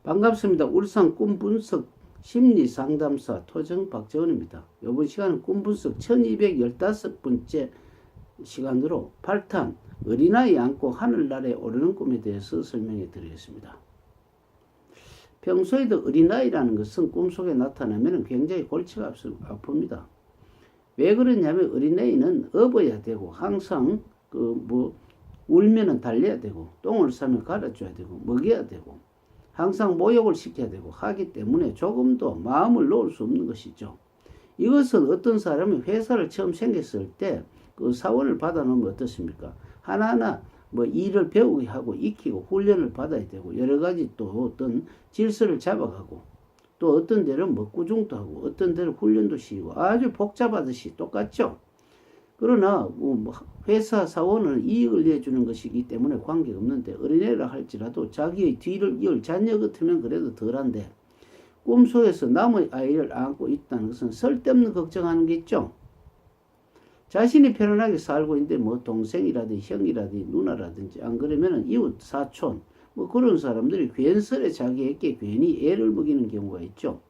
반갑습니다. 울산 꿈분석 심리상담사 토정 박재원입니다. 이번 시간은 꿈분석 1215번째 시간으로 8탄 어린아이 안고 하늘나라에 오르는 꿈에 대해서 설명해 드리겠습니다. 평소에도 어린아이라는 것은 꿈속에 나타나면 굉장히 골치가 아픕니다. 왜 그러냐면 어린아이는 업어야 되고 항상 울면은 달려야 되고 똥을 싸면 갈아줘야 되고 먹여야 되고 항상 모욕을 시켜야 되고 하기 때문에 조금도 마음을 놓을 수 없는 것이죠. 이것은 어떤 사람이 회사를 처음 생겼을 때 그 사원을 받아 놓으면 어떻습니까? 하나하나 일을 배우게 하고 익히고 훈련을 받아야 되고 여러 가지 또 어떤 질서를 잡아가고 또 어떤 데는 먹구중도 하고 어떤 데는 훈련도 시키고 아주 복잡하듯이 똑같죠. 그러나 회사 사원은 이익을 내주는 것이기 때문에 관계가 없는데 어린애라 할지라도 자기의 뒤를 이을 자녀 같으면 그래도 덜한데 꿈속에서 남의 아이를 안고 있다는 것은 쓸데없는 걱정하는 게 있죠. 자신이 편안하게 살고 있는데 동생이라든지 형이라든지 누나라든지 안 그러면 이웃 사촌 그런 사람들이 괜스레 자기에게 괜히 애를 먹이는 경우가 있죠.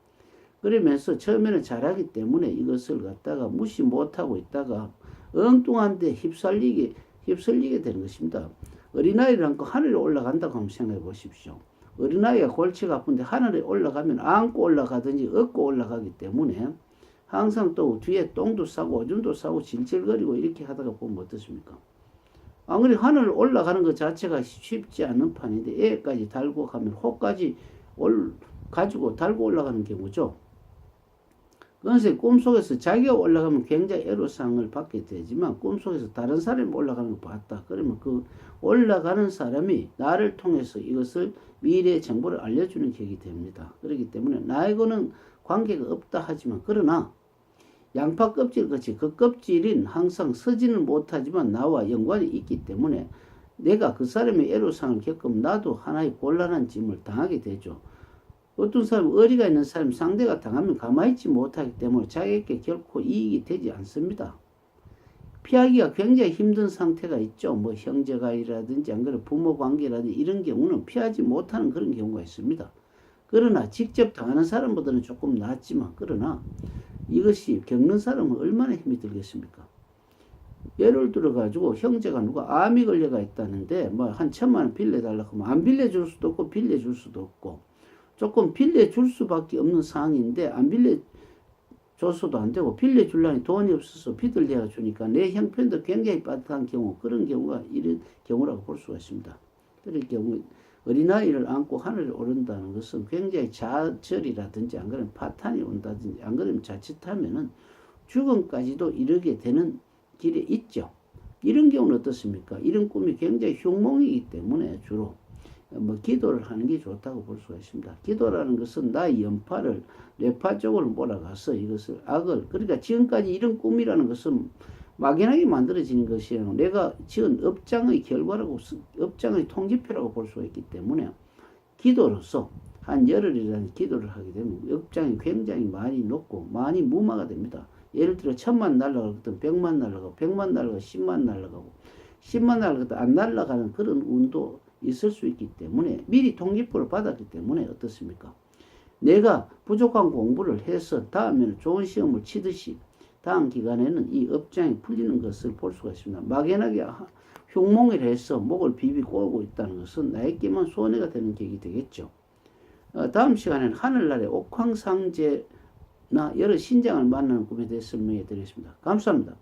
그러면서 처음에는 잘하기 때문에 이것을 갖다가 무시 못하고 있다가 엉뚱한데 휩쓸리게 되는 것입니다. 어린아이를 안고 하늘에 올라간다고 한번 생각해 보십시오. 어린아이가 골치가 아픈데 하늘에 올라가면 안고 올라가든지 업고 올라가기 때문에 항상 또 뒤에 똥도 싸고 오줌도 싸고 질질거리고 이렇게 하다가 보면 어떻습니까? 아무리 하늘을 올라가는 것 자체가 쉽지 않은 판인데 애까지 달고 가면 호까지 가지고 달고 올라가는 경우죠. 그래서 꿈속에서 자기가 올라가면 굉장히 애로사항을 받게 되지만 꿈속에서 다른 사람이 올라가는 걸 봤다. 그러면 그 올라가는 사람이 나를 통해서 이것을 미래의 정보를 알려주는 격이 됩니다. 그렇기 때문에 나하고는 관계가 없다 하지만 그러나 양파 껍질같이 그 껍질은 항상 서지는 못하지만 나와 연관이 있기 때문에 내가 그 사람의 애로사항을 겪으면 나도 하나의 곤란한 짐을 당하게 되죠. 어떤 사람 어리가 있는 사람 상대가 당하면 가만히 있지 못하기 때문에 자기에게 결코 이익이 되지 않습니다. 피하기가 굉장히 힘든 상태가 있죠. 형제간이라든지 안 그래 부모 관계라든지 이런 경우는 피하지 못하는 그런 경우가 있습니다. 그러나 직접 당하는 사람보다는 조금 낫지만 그러나 이것이 겪는 사람은 얼마나 힘이 들겠습니까? 예를 들어 가지고 형제가 누가 암이 걸려가 있다는데 한 1,000만 원 빌려달라고 하면 안 빌려줄 수도 없고 빌려줄 수도 없고 조금 빌려줄 수밖에 없는 상황인데 안 빌려줘서도 안 되고 빌려주려니 돈이 없어서 빚을 내가 주니까 내 형편도 굉장히 빠듯한 경우 그런 경우가 이런 경우라고 볼 수가 있습니다. 그럴 경우 어린아이를 안고 하늘에 오른다는 것은 굉장히 좌절이라든지 안 그러면 파탄이 온다든지 안 그러면 자칫하면은 죽음까지도 이르게 되는 길에 있죠. 이런 경우는 어떻습니까? 이런 꿈이 굉장히 흉몽이기 때문에 주로 기도를 하는 게 좋다고 볼 수가 있습니다. 기도라는 것은 나의 연파를 뇌파 쪽으로 몰아가서 이것을 악을 그러니까 지금까지 이런 꿈이라는 것은 막연하게 만들어지는 것이에요. 내가 지은 업장의 결과라고 업장의 통지표라고 볼 수가 있기 때문에 기도로서 한 열흘이라는 기도를 하게 되면 업장이 굉장히 많이 높고 많이 무마가 됩니다. 예를 들어 1,000만 날아가거든 100만 날아가고 100만 날아가고 10만 날아가고 10만 날아가도 안 날아가는 그런 운도 있을 수 있기 때문에 미리 통지표를 받았기 때문에 어떻습니까? 내가 부족한 공부를 해서 다음에는 좋은 시험을 치듯이 다음 기간에는 이 업장이 풀리는 것을 볼 수가 있습니다. 막연하게 흉몽이라 해서 목을 비비고 오고 있다는 것은 나에게만 손해가 되는 계획이 되겠죠. 다음 시간에는 하늘나라의 옥황상제나 여러 신장을 만나는 꿈에 대해 설명해 드리겠습니다. 감사합니다.